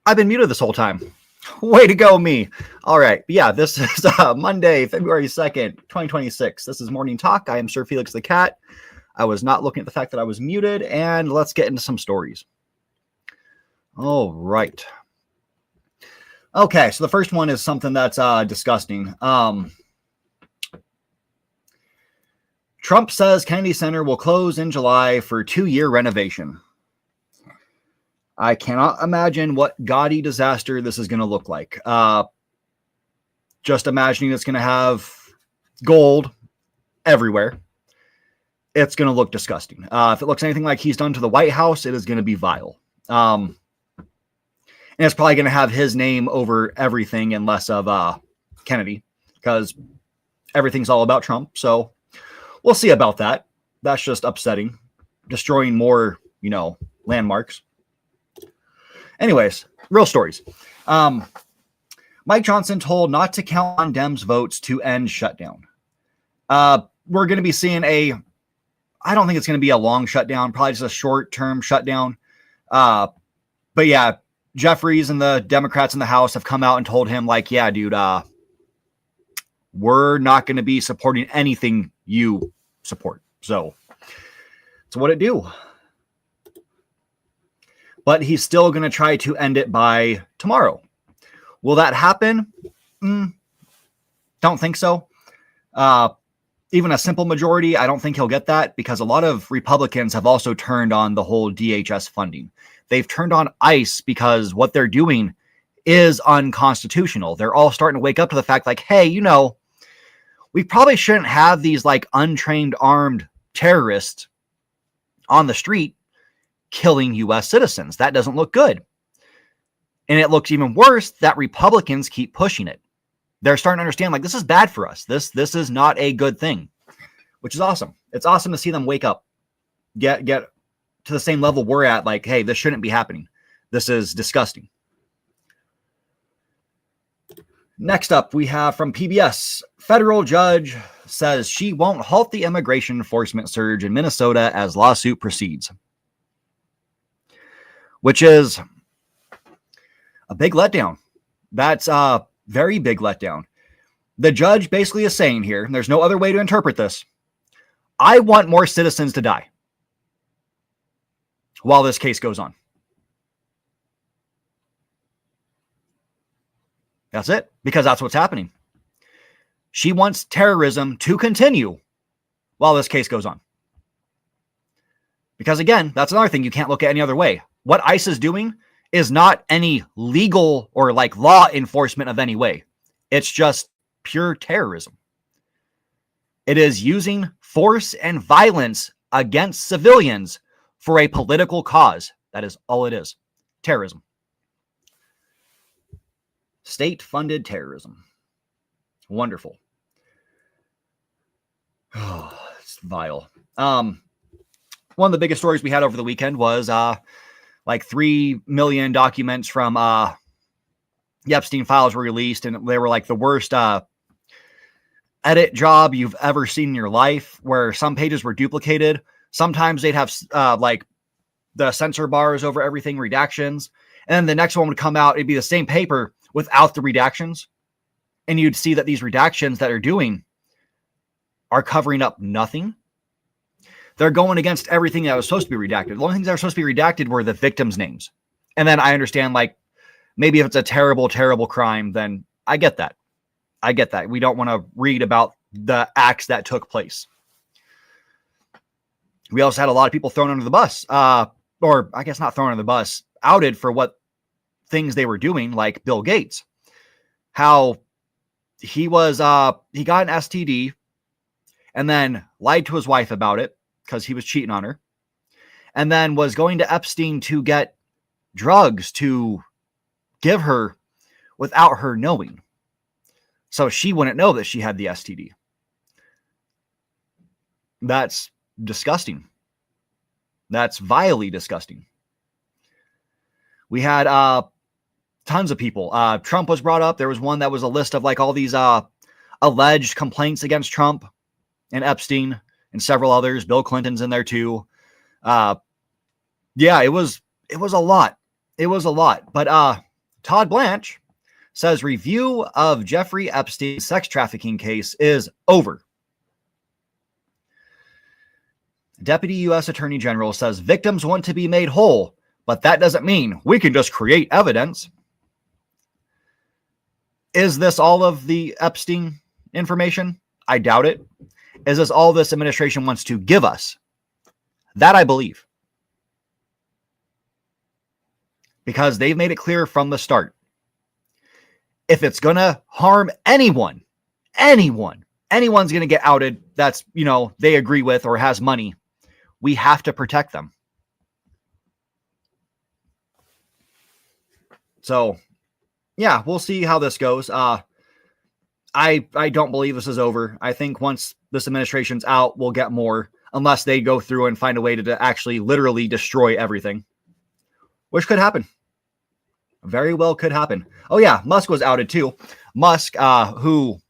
I've been muted this whole time. Way to go, me. All right. Yeah, this is Monday, February 2nd, 2026. This is Morning Talk. I am SirFelixTheCat. I was not looking at the fact that I was muted, and let's get into some stories. All right. Okay, so the first one is something that's disgusting. Trump says Kennedy Center will close in July for 2-year renovation. I cannot imagine what gaudy disaster this is going to look like. Just imagining it's going to have gold everywhere. It's going to look disgusting. If it looks anything like he's done to the White House, it is going to be vile. And it's probably going to have his name over everything and less of Kennedy, because everything's all about Trump. So we'll see about that. That's just upsetting. Destroying more, landmarks. Anyways, real stories. Mike Johnson told not to count on Dems votes to end shutdown. We're going to be seeing I don't think it's going to be a long shutdown, probably just a short-term shutdown. But yeah, Jeffries and the Democrats in the House have come out and told him, yeah, dude, we're not going to be supporting anything you support. So what it do. But he's still going to try to end it by tomorrow. Will that happen? Don't think so. Even a simple majority, I don't think he'll get that, because a lot of Republicans have also turned on the whole DHS funding. They've turned on ICE because what they're doing is unconstitutional. They're all starting to wake up to the fact hey, we probably shouldn't have these untrained armed terrorists on the street killing U.S. citizens. That doesn't look good. And it looks even worse that Republicans keep pushing it. They're starting to understand, this is bad for us. This is not a good thing, which is awesome. It's awesome to see them wake up, get to the same level we're at. Hey, this shouldn't be happening. This is disgusting. Next up, we have from PBS. Federal judge says she won't halt the immigration enforcement surge in Minnesota as lawsuit proceeds. Which is a big letdown. That's a very big letdown. The judge basically is saying here, and there's no other way to interpret this, I want more citizens to die while this case goes on. That's it, because that's what's happening. She wants terrorism to continue while this case goes on. Because again, that's another thing you can't look at any other way. What ICE is doing is not any legal or law enforcement of any way. It's just pure terrorism. It is using force and violence against civilians for a political cause. That is all it is. Terrorism. State-funded terrorism. Wonderful. Oh, it's vile. One of the biggest stories we had over the weekend was 3 million documents from the Epstein files were released, and they were the worst edit job you've ever seen in your life, where some pages were duplicated. Sometimes they'd have the censor bars over everything, redactions, and then the next one would come out, it'd be the same paper without the redactions, and you'd see that these redactions that are doing are covering up nothing. They're going against everything that was supposed to be redacted. The only things that were supposed to be redacted were the victims' names. And then I understand, maybe if it's a terrible, terrible crime, then I get that. I get that. We don't want to read about the acts that took place. We also had a lot of people thrown under the bus, or I guess not thrown under the bus, outed for what things they were doing, like Bill Gates. How he was, he got an STD and then lied to his wife about it, because he was cheating on her, and then was going to Epstein to get drugs to give her without her knowing, so she wouldn't know that she had the STD. That's disgusting. That's vilely disgusting. We had tons of people. Trump was brought up. There was one that was a list of all these alleged complaints against Trump and Epstein, and several others. Bill Clinton's in there too. Yeah, it was a lot. It was a lot. But Todd Blanch says review of Jeffrey Epstein's sex trafficking case is over. Deputy U.S. Attorney General says victims want to be made whole, but that doesn't mean we can just create evidence. Is this all of the Epstein information? I doubt it. Is this all this administration wants to give us? That I believe. Because they've made it clear from the start. If it's going to harm anyone's going to get outed that's, they agree with or has money. We have to protect them. So, yeah, we'll see how this goes. I don't believe this is over. I think once this administration's out, we'll get more, unless they go through and find a way to actually literally destroy everything, which could happen. Very well could happen. Oh, yeah, Musk was outed too. Musk, who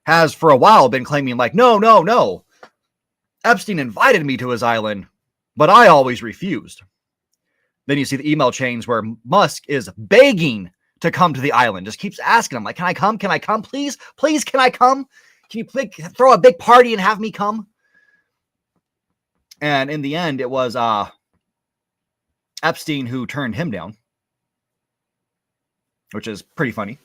has for a while been claiming like, no. Epstein invited me to his island, but I always refused. Then you see the email chains where Musk is begging to come to the island. Just keeps asking him, like, can I come? Can I come? Please, can I come? Can you throw a big party and have me come? And in the end, it was Epstein who turned him down, which is pretty funny.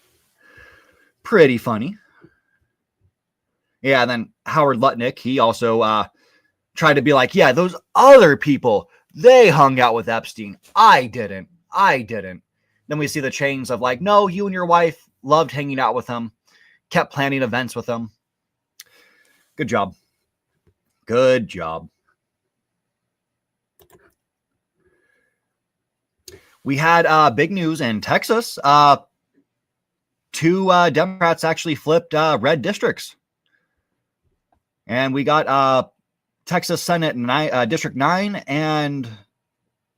Yeah, and then Howard Lutnick, he also tried to be like, yeah, those other people, they hung out with Epstein. I didn't. Then we see the chains of like, no, you and your wife loved hanging out with him, kept planning events with him. Good job. We had big news in Texas. Two Democrats actually flipped red districts. And we got Texas Senate District 9 and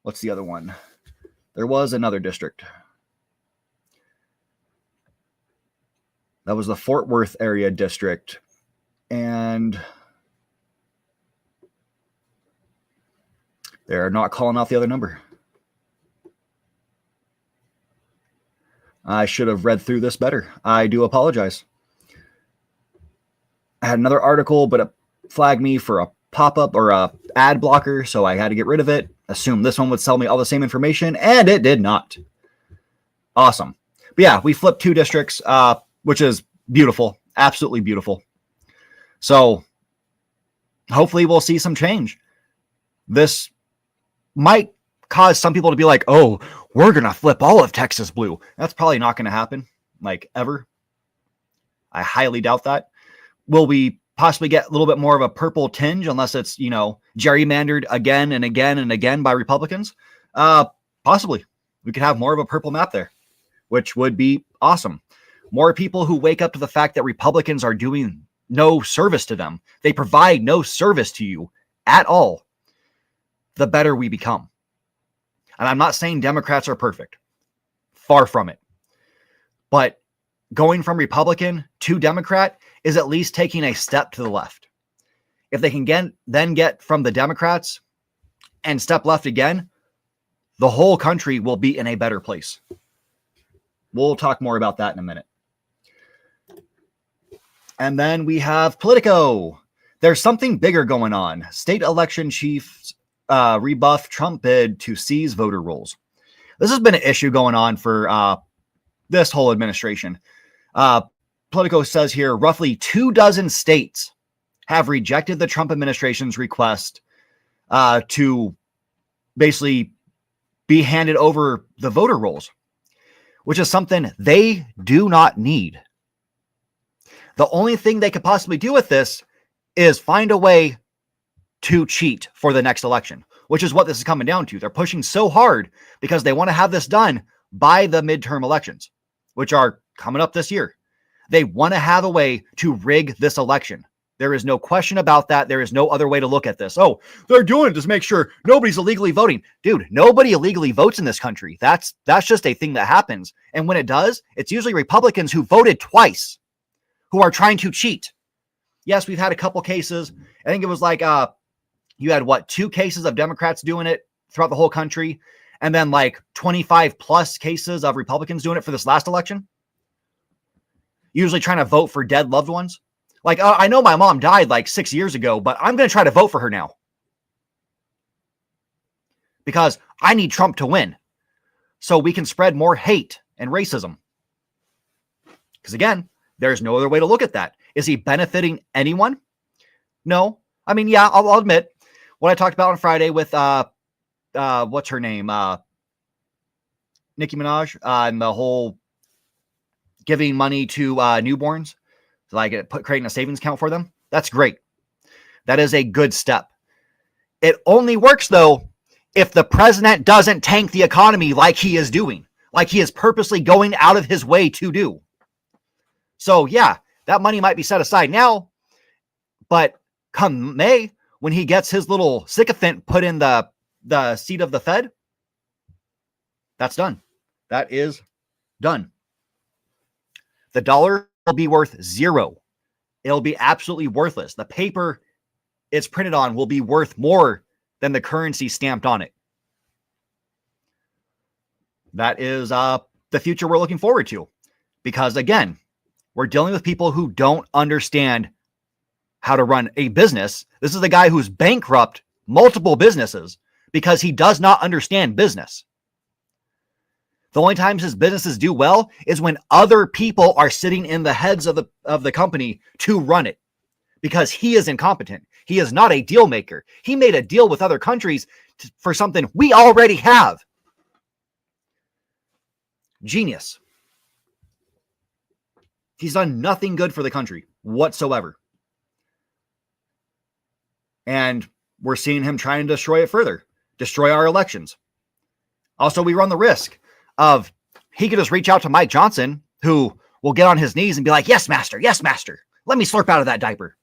what's the other one? There was another district. That was the Fort Worth area district. And they're not calling out the other number. I should have read through this better. I do apologize. I had another article, but it flagged me for a pop-up or a ad blocker, so I had to get rid of it. Assumed this one would sell me all the same information, and it did not. Awesome. But yeah, we flipped two districts, which is beautiful. Absolutely beautiful. So hopefully we'll see some change. This might cause some people to be like, oh, we're going to flip all of Texas blue. That's probably not going to happen, like, ever. I highly doubt that. Will we possibly get a little bit more of a purple tinge unless it's, gerrymandered again and again and again by Republicans? Possibly. We could have more of a purple map there, which would be awesome. More people who wake up to the fact that Republicans are doing no service to them. They provide no service to you at all. The better we become. And I'm not saying Democrats are perfect. Far from it. But going from Republican to Democrat is at least taking a step to the left. If they can then get from the Democrats and step left again, the whole country will be in a better place. We'll talk more about that in a minute. And then we have Politico. There's something bigger going on. State election chiefs rebuff Trump bid to seize voter rolls. This has been an issue going on for this whole administration. Politico says here, roughly 24 states have rejected the Trump administration's request to basically be handed over the voter rolls, which is something they do not need. The only thing they could possibly do with this is find a way to cheat for the next election, which is what this is coming down to. They're pushing so hard because they want to have this done by the midterm elections, which are coming up this year. They want to have a way to rig this election. There is no question about that. There is no other way to look at this. Oh, they're doing it to make sure nobody's illegally voting. Dude, nobody illegally votes in this country. That's just a thing that happens. And when it does, it's usually Republicans who voted twice who are trying to cheat. Yes, we've had a couple cases. I think it was like you had 2 cases of Democrats doing it throughout the whole country. and then like 25 plus cases of Republicans doing it for this last election, usually trying to vote for dead loved ones. Like, I know my mom died like 6 years ago, but I'm going to try to vote for her now because I need Trump to win so we can spread more hate and racism. Because again, there's no other way to look at that. Is he benefiting anyone? No. I mean, yeah, I'll admit what I talked about on Friday with, what's her name? Nicki Minaj, and the whole giving money to newborns, like creating a savings account for them. That's great. That is a good step. It only works, though, if the president doesn't tank the economy like he is doing, like he is purposely going out of his way to do. So, yeah, that money might be set aside now, but come May, when he gets his little sycophant put in the seat of the Fed, that's done. That is done. The dollar will be worth zero. It'll be absolutely worthless. The paper it's printed on will be worth more than the currency stamped on it. That is the future we're looking forward to. Because again, we're dealing with people who don't understand how to run a business. This is the guy who's bankrupt multiple businesses because he does not understand business. The only times his businesses do well is when other people are sitting in the heads of the company to run it because he is incompetent. He is not a deal maker. He made a deal with other countries for something we already have. Genius. He's done nothing good for the country whatsoever. And we're seeing him trying to destroy it further, destroy our elections. Also, we run the risk of he could just reach out to Mike Johnson, who will get on his knees and be like, yes, master, let me slurp out of that diaper.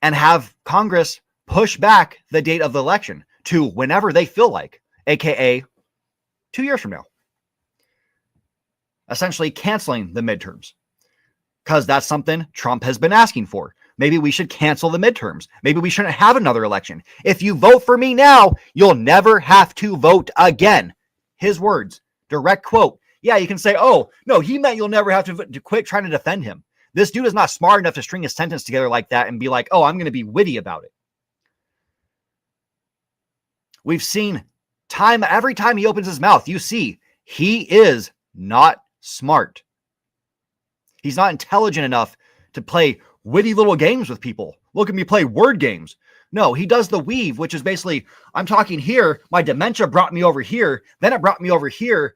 And have Congress push back the date of the election to whenever they feel like, aka 2 years from now. Essentially canceling the midterms. Because that's something Trump has been asking for. Maybe we should cancel the midterms. Maybe we shouldn't have another election. If you vote for me now, you'll never have to vote again. His words, direct quote. Yeah, you can say, oh, no, he meant you'll never have to quit trying to defend him. This dude is not smart enough to string a sentence together like that and be like, oh, I'm going to be witty about it. We've seen every time he opens his mouth, you see, he is not smart. He's not intelligent enough to play witty little games with people. Look at me play word games. No, he does the weave, which is basically, I'm talking here, my dementia brought me over here, then it brought me over here.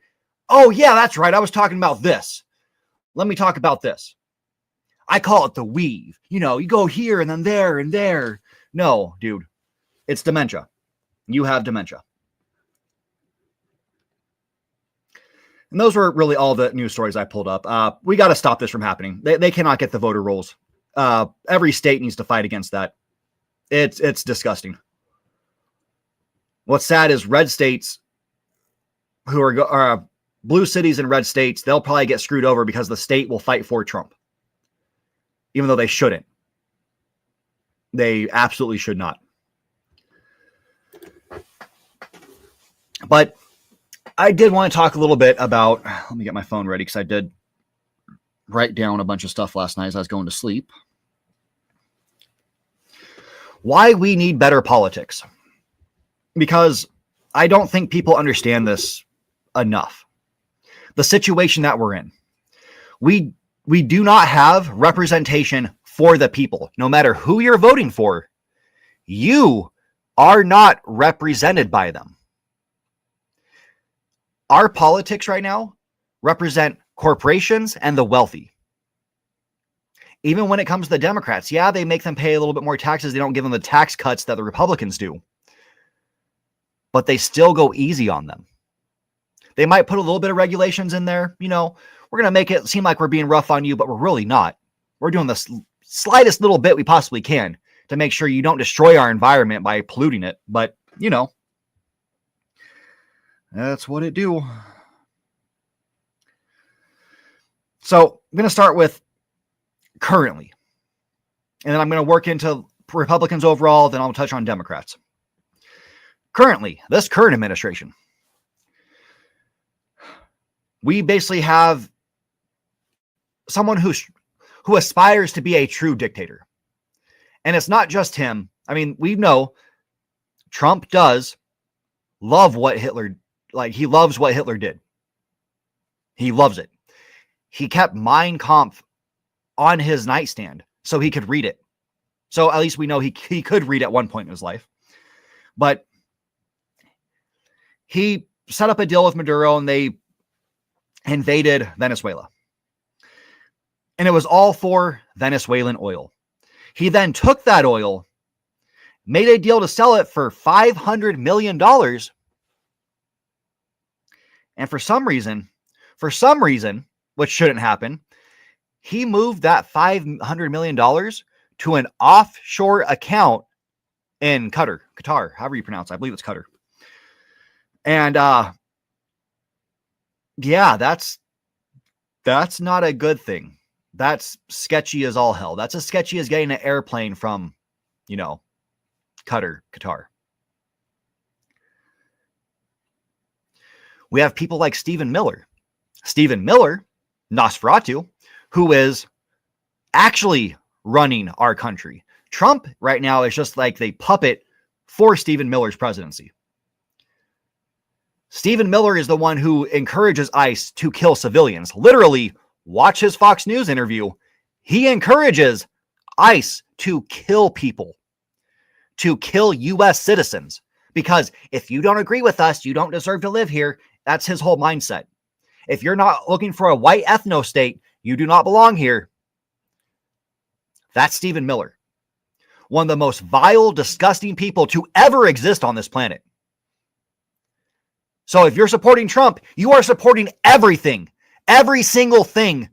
Oh, yeah, that's right. I was talking about this. Let me talk about this. I call it the weave. You know, you go here and then there and there. No, dude, it's dementia. You have dementia. And those were really all the news stories I pulled up. We got to stop this from happening. They cannot get the voter rolls. Every state needs to fight against that. It's disgusting. What's sad is red states who are blue cities and red states, they'll probably get screwed over because the state will fight for Trump. Even though they shouldn't. They absolutely should not. But I did want to talk a little bit about, let me get my phone ready because I did write down a bunch of stuff last night as I was going to sleep. Why we need better politics. Because I don't think people understand this enough. The situation that we're in. We do not have representation for the people. No matter who you're voting for, you are not represented by them. Our politics right now represent corporations and the wealthy. Even when it comes to the Democrats, yeah, they make them pay a little bit more taxes. They don't give them the tax cuts that the Republicans do. But they still go easy on them. They might put a little bit of regulations in there. You know, we're going to make it seem like we're being rough on you, but we're really not. We're doing the slightest little bit we possibly can to make sure you don't destroy our environment by polluting it. But, you know, that's what it do. So I'm going to start with currently, and then I'm going to work into Republicans overall. Then I'll touch on Democrats. currently, this current administration, we basically have someone who aspires to be a true dictator. And it's not just him. I mean, we know Trump does love what Hitler, like he loves what Hitler did. He loves it. He kept Mein Kampf on his nightstand so he could read it. So at least we know he could read at one point in his life. But he set up a deal with Maduro and they invaded Venezuela. And it was all for Venezuelan oil. He then took that oil, made a deal to sell it for $500 million. And for some reason, which shouldn't happen, he moved that $500 million to an offshore account in Qatar, however you pronounce it. I believe it's Qatar. And yeah, that's not a good thing. That's sketchy as all hell. That's as sketchy as getting an airplane from, Qatar. We have people like Stephen Miller, Nosferatu, who is actually running our country. Trump right now is just like the puppet for Stephen Miller's presidency. Stephen Miller is the one who encourages ICE to kill civilians. Literally, watch his Fox News interview. He encourages ICE to kill people, to kill U.S. citizens. Because if you don't agree with us, you don't deserve to live here. That's his whole mindset. If you're not looking for a white ethno state, you do not belong here. That's Stephen Miller. One of the most vile, disgusting people to ever exist on this planet. So if you're supporting Trump, you are supporting everything, every single thing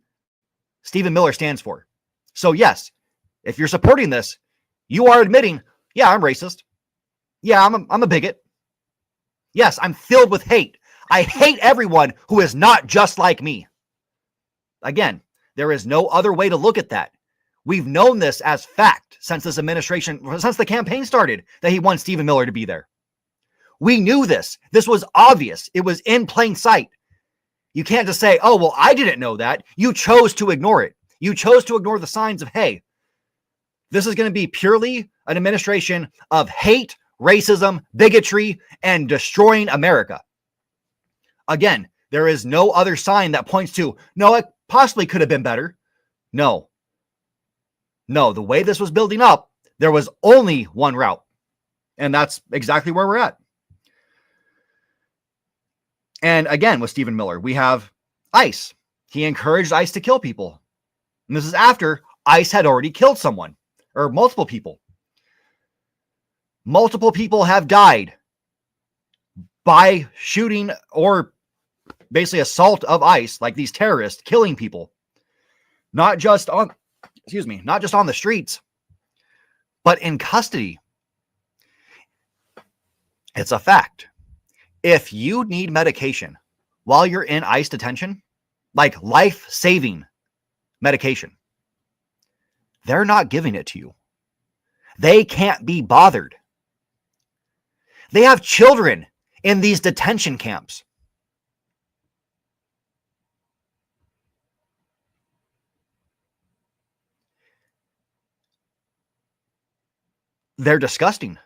Stephen Miller stands for. So yes, if you're supporting this, you are admitting, yeah, I'm racist. Yeah, I'm a bigot. Yes, I'm filled with hate. I hate everyone who is not just like me. Again, there is no other way to look at that. We've known this as fact since this administration, since the campaign started, that he wants Stephen Miller to be there. We knew this. This was obvious. It was in plain sight. You can't just say, oh, well, I didn't know that. You chose to ignore it. You chose to ignore the signs of, hey, this is going to be purely an administration of hate, racism, bigotry, and destroying America. Again, there is no other sign that points to, no, it possibly could have been better. No, the way this was building up, there was only one route. And that's exactly where we're at. And again, with Stephen Miller, we have ICE. He encouraged ICE to kill people. And this is after ICE had already killed someone or multiple people. Multiple people have died by shooting or basically assault of ICE, like these terrorists killing people. Not just on the streets, but in custody. It's a fact. If you need medication while you're in ICE detention, like life-saving medication, they're not giving it to you. They can't be bothered. They have children in these detention camps. They're disgusting.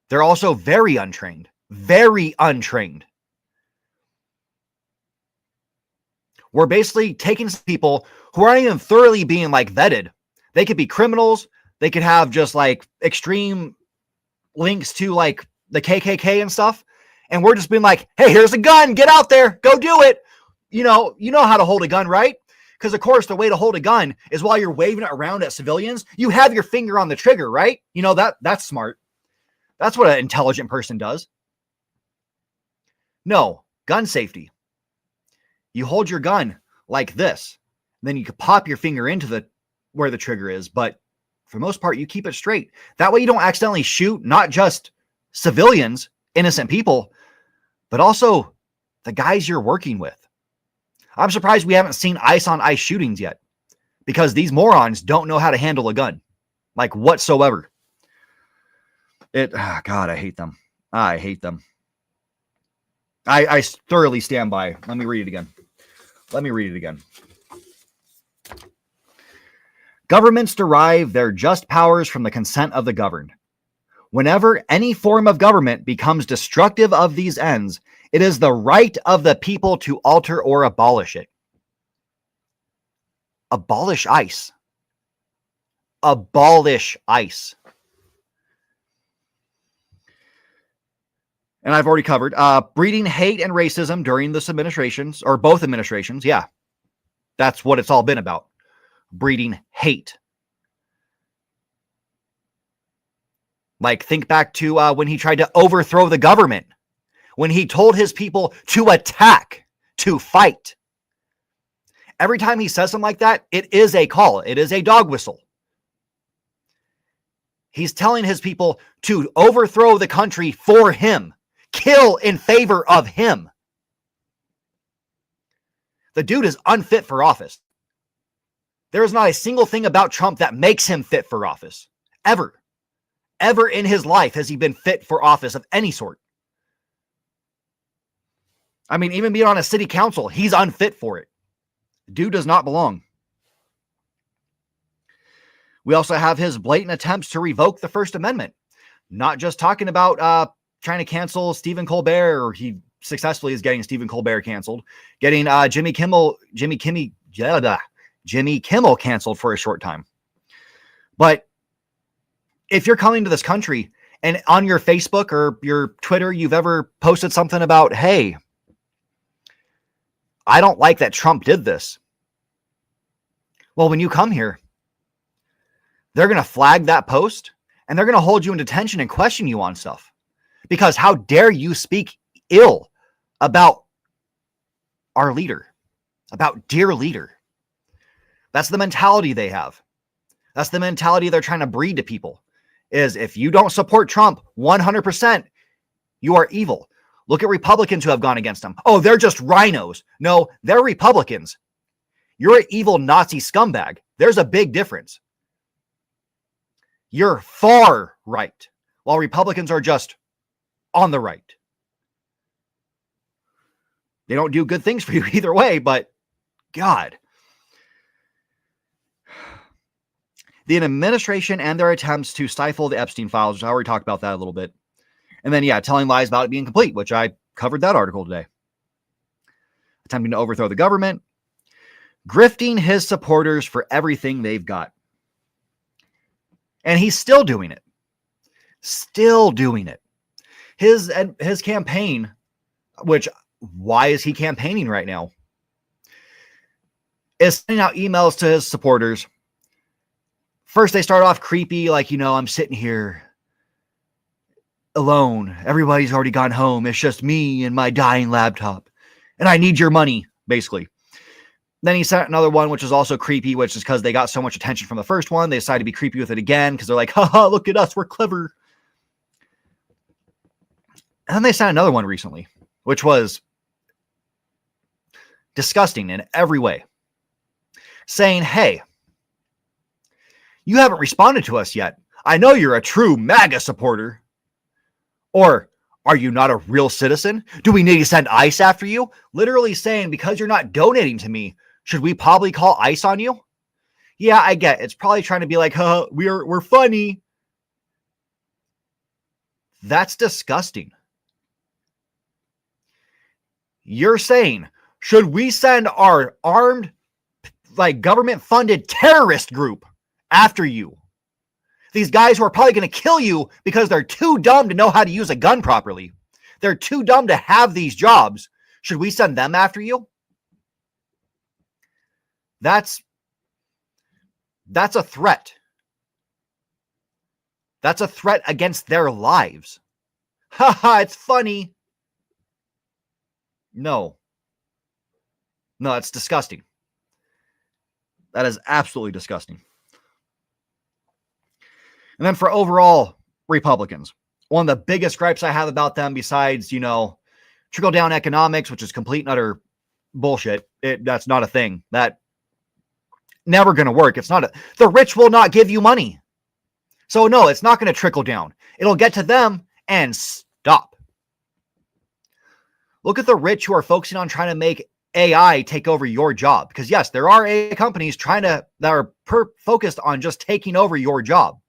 They're also very untrained. Very untrained. We're basically taking people who aren't even thoroughly being vetted. They could be criminals. They could have just extreme links to the KKK and stuff. And we're just being like, hey, here's a gun. Get out there. Go do it. You know how to hold a gun, right? Because, of course, the way to hold a gun is while you're waving it around at civilians, you have your finger on the trigger, right? That's smart. That's what an intelligent person does. No, gun safety. You hold your gun like this. Then you can pop your finger into where the trigger is. But for the most part, you keep it straight. That way you don't accidentally shoot not just civilians, innocent people, but also the guys you're working with. I'm surprised we haven't seen ICE on ICE shootings yet, because these morons don't know how to handle a gun, whatsoever. God, I hate them. I hate them. I thoroughly stand by. Let me read it again. Governments derive their just powers from the consent of the governed. Whenever any form of government becomes destructive of these ends, it is the right of the people to alter or abolish it. Abolish ICE. Abolish ICE. And I've already covered breeding hate and racism during this administrations, or both administrations. Yeah, that's what it's all been about. Breeding hate. Like, think back to when he tried to overthrow the government, when he told his people to attack, to fight. Every time he says something like that, it is a call. It is a dog whistle. He's telling his people to overthrow the country for him. Kill in favor of him. The dude is unfit for office. There is not a single thing about Trump that makes him fit for office. Ever. Ever in his life has he been fit for office of any sort. I mean, even being on a city council, he's unfit for it. The dude does not belong. We also have his blatant attempts to revoke the First Amendment. Not just talking about trying to cancel Stephen Colbert, or he successfully is getting Stephen Colbert canceled, getting Jimmy Kimmel canceled for a short time. But if you're coming to this country and on your Facebook or your Twitter, you've ever posted something about, hey, I don't like that Trump did this. Well, when you come here, they're going to flag that post and they're going to hold you in detention and question you on stuff. Because how dare you speak ill about our leader, about dear leader. That's the mentality they have. That's the mentality they're trying to breed to people, is if you don't support Trump 100%, you are evil. Look at Republicans who have gone against him. Oh, they're just rhinos. No, they're Republicans. You're an evil Nazi scumbag. There's a big difference. You're far right, while Republicans are just on the right. They don't do good things for you either way, but God. The administration and their attempts to stifle the Epstein files, which I already talked about that a little bit. And then, yeah, telling lies about it being complete, which I covered that article today. Attempting to overthrow the government. Grifting his supporters for everything they've got. And he's still doing it. Still doing it. His campaign, which, why is he campaigning right now? Is sending out emails to his supporters. First, they start off creepy, like, I'm sitting here alone. Everybody's already gone home. It's just me and my dying laptop. And I need your money, basically. Then he sent another one, which is also creepy, which is because they got so much attention from the first one. They decided to be creepy with it again because they're like, haha, look at us. We're clever. And then they sent another one recently, which was disgusting in every way. Saying, hey, you haven't responded to us yet. I know you're a true MAGA supporter. Or, are you not a real citizen? Do we need to send ICE after you? Literally saying, because you're not donating to me, should we probably call ICE on you? Yeah, I get it. It's probably trying to be like, we're funny. That's disgusting. You're saying, should we send our armed, government-funded terrorist group after you? These guys who are probably going to kill you because they're too dumb to know how to use a gun properly. They're too dumb to have these jobs. Should we send them after you? That's a threat. That's a threat against their lives. Haha, it's funny. No, it's disgusting. That is absolutely disgusting. And then for overall Republicans, one of the biggest gripes I have about them, besides, trickle-down economics, which is complete and utter bullshit. That's not a thing. That never going to work. The rich will not give you money. So no, it's not going to trickle down. It'll get to them and stop. Look at the rich who are focusing on trying to make AI take over your job. Because yes, there are AI companies that are focused on just taking over your job.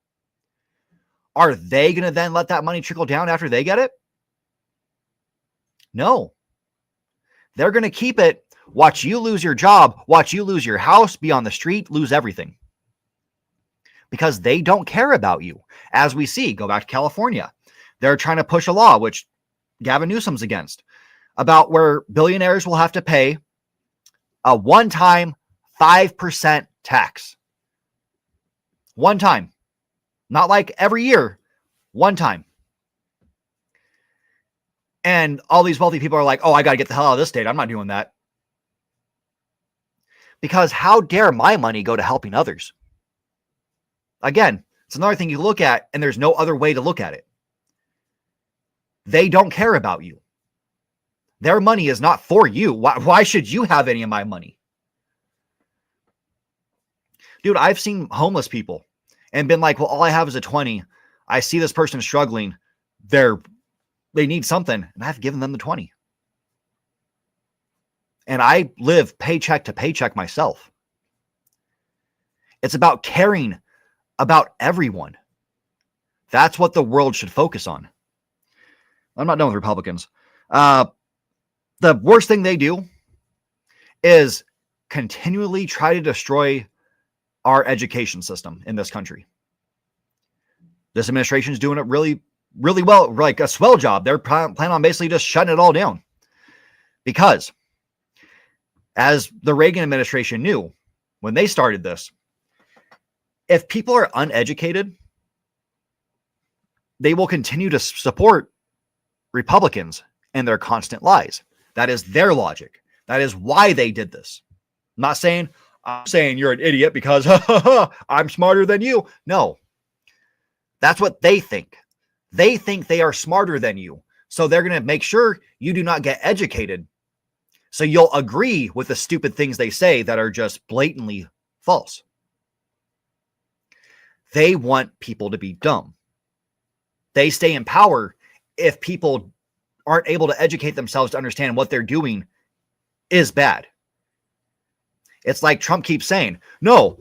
Are they going to then let that money trickle down after they get it? No. They're going to keep it, watch you lose your job, watch you lose your house, be on the street, lose everything. Because they don't care about you. As we see, go back to California. They're trying to push a law, which Gavin Newsom's against, about where billionaires will have to pay a one-time 5% tax. One time. Not like every year. One time. And all these wealthy people are like, oh, I got to get the hell out of this state. I'm not doing that. Because how dare my money go to helping others? Again, it's another thing you look at, and there's no other way to look at it. They don't care about you. Their money is not for you. Why should you have any of my money? Dude, I've seen homeless people and been like, well, all I have is a 20. I see this person struggling. They need something, and I've given them the 20. And I live paycheck to paycheck myself. It's about caring about everyone. That's what the world should focus on. I'm not done with Republicans. The worst thing they do is continually try to destroy our education system in this country. This administration is doing it really, really well, like a swell job. They're planning on basically just shutting it all down. Because as the Reagan administration knew when they started this, if people are uneducated, they will continue to support Republicans and their constant lies. That is their logic. That is why they did this. I'm saying you're an idiot because I'm smarter than you. No, that's what they think. They think they are smarter than you. So they're going to make sure you do not get educated. So you'll agree with the stupid things they say that are just blatantly false. They want people to be dumb. They stay in power if people aren't able to educate themselves to understand what they're doing is bad. It's like Trump keeps saying, no,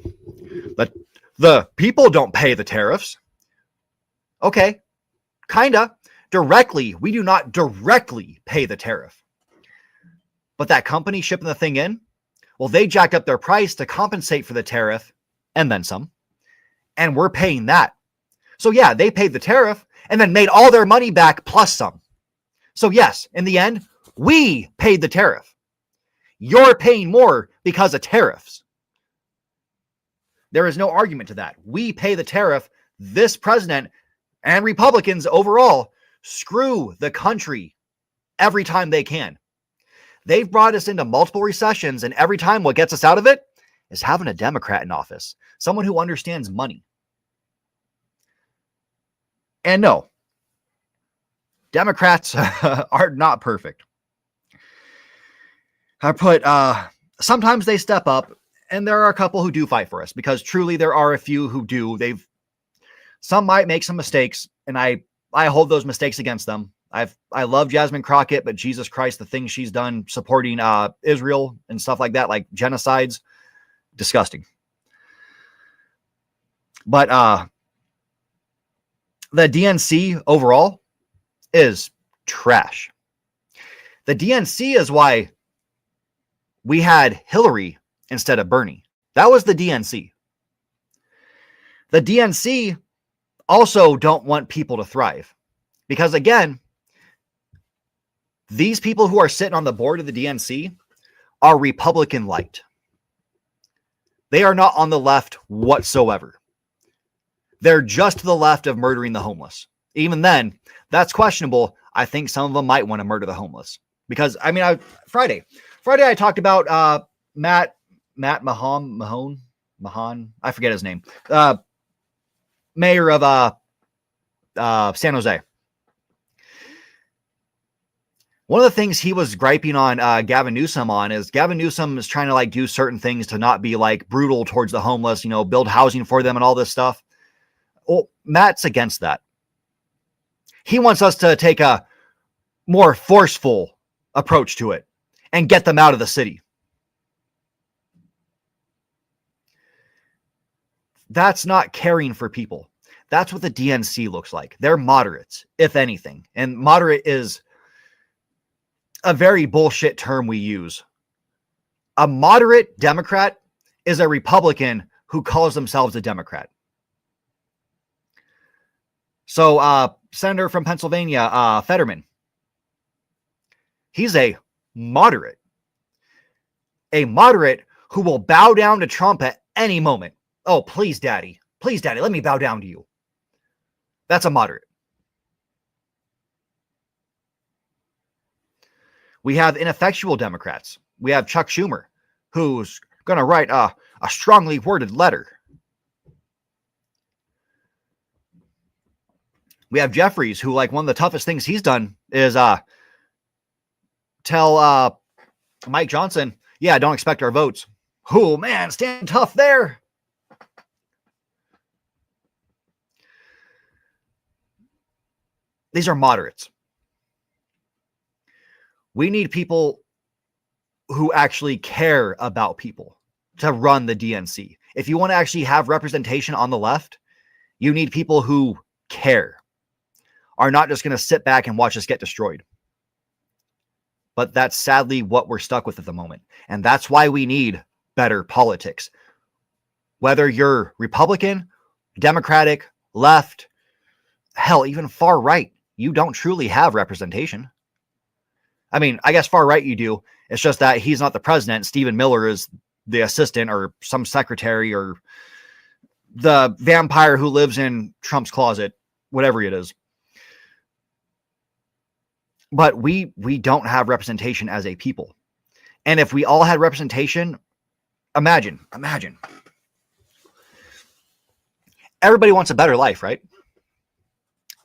but the people don't pay the tariffs. Okay, kinda. Directly, we do not directly pay the tariff. But that company shipping the thing in, well, they jacked up their price to compensate for the tariff and then some. And we're paying that. So yeah, they paid the tariff and then made all their money back plus some. So yes, in the end, we paid the tariff. You're paying more because of tariffs. There is no argument to that. We pay the tariff. This president and Republicans overall screw the country every time they can. They've brought us into multiple recessions, and every time what gets us out of it is having a Democrat in office, someone who understands money. And no, Democrats are not perfect. Sometimes they step up, and there are a couple who do fight for us, because truly there are a few who do. Some might make some mistakes, and I hold those mistakes against them. I love Jasmine Crockett, but Jesus Christ, the things she's done supporting Israel and stuff like that, like genocides, disgusting. But the DNC overall is trash. The DNC is why we had Hillary instead of Bernie. That was the DNC. The DNC also don't want people to thrive. Because again, these people who are sitting on the board of the DNC are Republican light. They are not on the left whatsoever. They're just to the left of murdering the homeless. Even then, that's questionable. I think some of them might want to murder the homeless. Because, I mean, Friday I talked about Matt Mahon, I forget his name. Mayor of San Jose. One of the things he was griping on Gavin Newsom on is Gavin Newsom is trying to do certain things to not be brutal towards the homeless, build housing for them and all this stuff. Well, Matt's against that. He wants us to take a more forceful approach to it and get them out of the city. That's not caring for people. That's what the DNC looks like. They're moderates, if anything. And moderate is a very bullshit term we use. A moderate Democrat is a Republican who calls themselves a Democrat. So, Senator from Pennsylvania, Fetterman, he's a moderate who will bow down to Trump at any moment. Oh, please, daddy, let me bow down to you. That's a moderate. We have ineffectual Democrats. We have Chuck Schumer, who's going to write a strongly worded letter. We have Jeffries, who, like, one of the toughest things he's done is tell Mike Johnson, yeah, don't expect our votes. Oh, man, stand tough there. These are moderates. We need people who actually care about people to run the DNC. If you want to actually have representation on the left, you need people who care, are not just going to sit back and watch us get destroyed. But that's sadly what we're stuck with at the moment. And that's why we need better politics. Whether you're Republican, Democratic, left, hell, even far right, you don't truly have representation. I mean, I guess far right you do. It's just that he's not the president. Stephen Miller is the assistant or some secretary or the vampire who lives in Trump's closet, whatever it is. But we don't have representation as a people. And if we all had representation, imagine. Everybody wants a better life, right?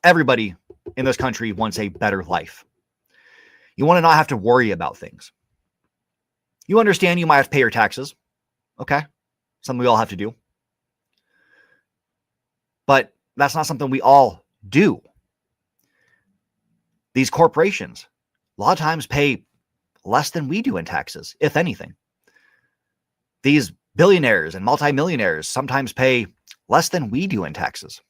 Everybody in this country wants a better life. You want to not have to worry about things. You understand you might have to pay your taxes. Okay. Something we all have to do. But that's not something we all do. These corporations, a lot of times, pay less than we do in taxes, if anything. These billionaires and multimillionaires sometimes pay less than we do in taxes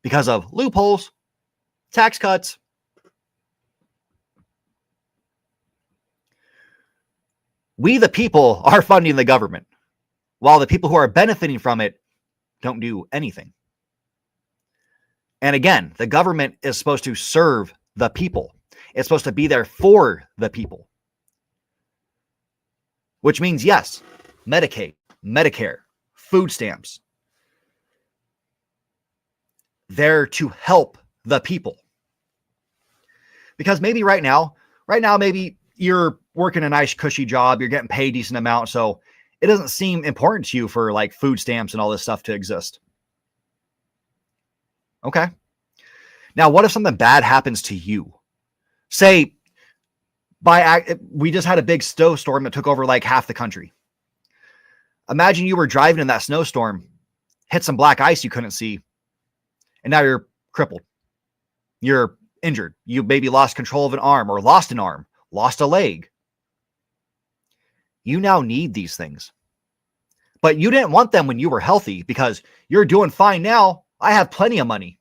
because of loopholes, tax cuts. We, the people, are funding the government, while the people who are benefiting from it don't do anything. And again, the government is supposed to serve the people. It's supposed to be there for the people. Which means, yes, Medicaid, Medicare, food stamps. There to help the people. Because maybe right now, maybe you're working a nice cushy job, you're getting paid a decent amount, so it doesn't seem important to you for like food stamps and all this stuff to exist. Okay. Now, what if something bad happens to you? Say, we just had a big snowstorm that took over like half the country. Imagine you were driving in that snowstorm, hit some black ice you couldn't see, and now you're crippled. You're injured. You maybe lost control of an arm or lost an arm, lost a leg. You now need these things. But you didn't want them when you were healthy because you're doing fine now. I have plenty of money.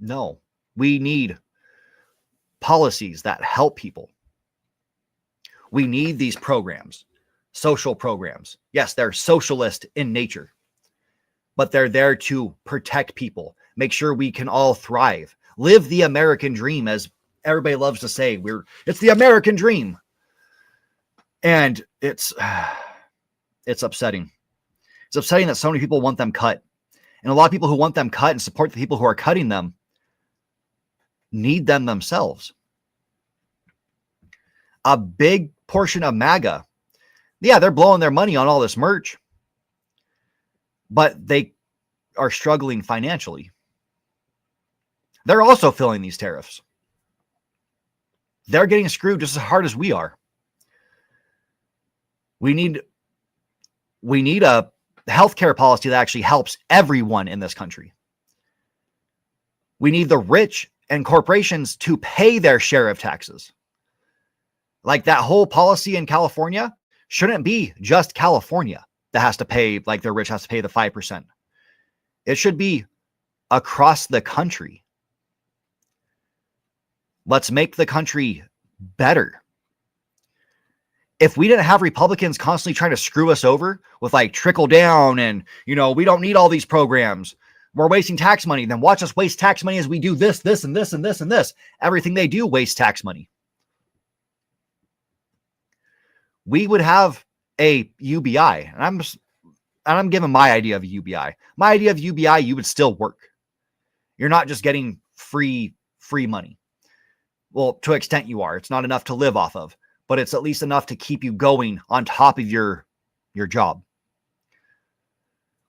No, we need policies that help people. We need these programs, social programs. Yes, they're socialist in nature, but they're there to protect people, make sure we can all thrive, live the American dream, as everybody loves to say. It's the American dream. And it's upsetting. It's upsetting that so many people want them cut. And a lot of people who want them cut and support the people who are cutting them need them themselves. A big portion of MAGA, yeah, they're blowing their money on all this merch, but they are struggling financially. They're also feeling these tariffs. They're getting screwed just as hard as we are. We need a healthcare policy that actually helps everyone in this country. We need the rich and corporations to pay their share of taxes. Like that whole policy in California shouldn't be just California that has to pay, like the rich has to pay the 5%. It should be across the country. Let's make the country better. If we didn't have Republicans constantly trying to screw us over with like trickle down and, we don't need all these programs, we're wasting tax money, then watch us waste tax money as we do this, this, and this, and this, and this. Everything they do wastes tax money. We would have a UBI, and I'm giving my idea of a UBI. My idea of UBI, you would still work. You're not just getting free money. Well, to an extent you are. It's not enough to live off of, but it's at least enough to keep you going on top of your job.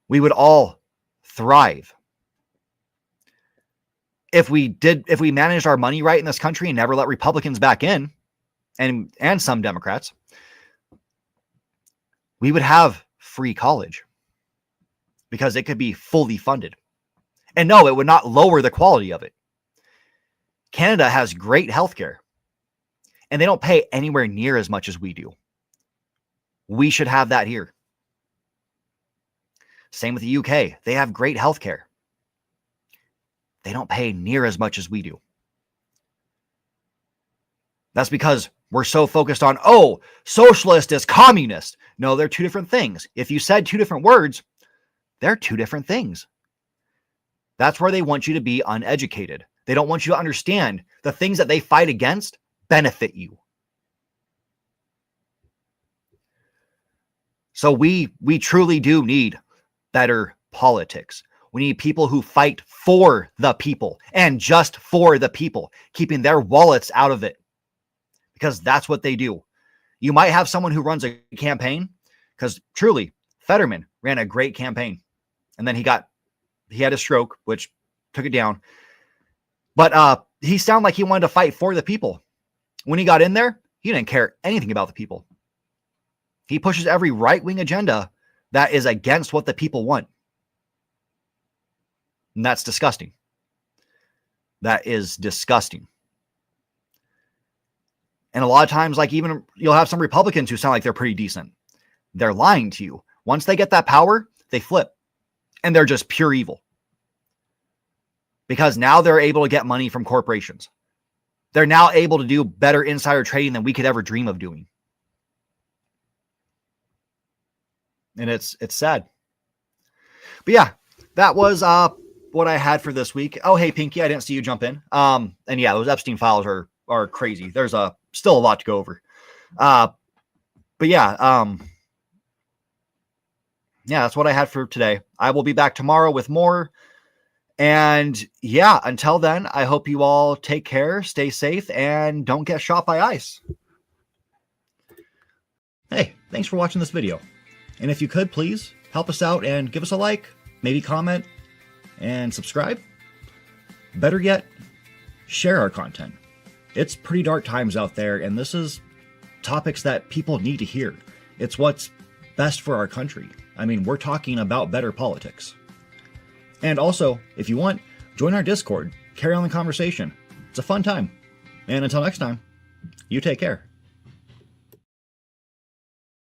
We would all thrive. If we managed our money right in this country and never let Republicans back in, and some Democrats, we would have free college because it could be fully funded. And no, it would not lower the quality of it. Canada has great healthcare, and they don't pay anywhere near as much as we do. We should have that here. Same with the UK. They have great healthcare. They don't pay near as much as we do. That's because we're so focused on, socialist is communist. No, they're two different things. If you said two different words, they're two different things. That's where they want you to be uneducated. They don't want you to understand the things that they fight against benefit you. So we truly do need better politics. We need people who fight for the people and just for the people, keeping their wallets out of it, because that's what they do. You might have someone who runs a campaign, because truly, Fetterman ran a great campaign, and then he had a stroke, which took it down. But he sounded like he wanted to fight for the people. When he got in there, he didn't care anything about the people. He pushes every right-wing agenda that is against what the people want. And that's disgusting. That is disgusting. And a lot of times, like even you'll have some Republicans who sound like they're pretty decent. They're lying to you. Once they get that power, they flip. And they're just pure evil. Because now they're able to get money from corporations. They're now able to do better insider trading than we could ever dream of doing. And it's sad. But yeah, that was what I had for this week. Oh, hey, Pinky, I didn't see you jump in. And yeah, those Epstein files are crazy. There's still a lot to go over. But yeah, that's what I had for today. I will be back tomorrow with more. And yeah, until then, I hope you all take care, stay safe, and don't get shot by ICE. Hey, thanks for watching this video. And if you could, please help us out and give us a like, maybe comment, and subscribe. Better yet, share our content. It's pretty dark times out there, and this is topics that people need to hear. It's what's best for our country. I mean, we're talking about better politics. And also, if you want, join our Discord, carry on the conversation. It's a fun time. And until next time, you take care.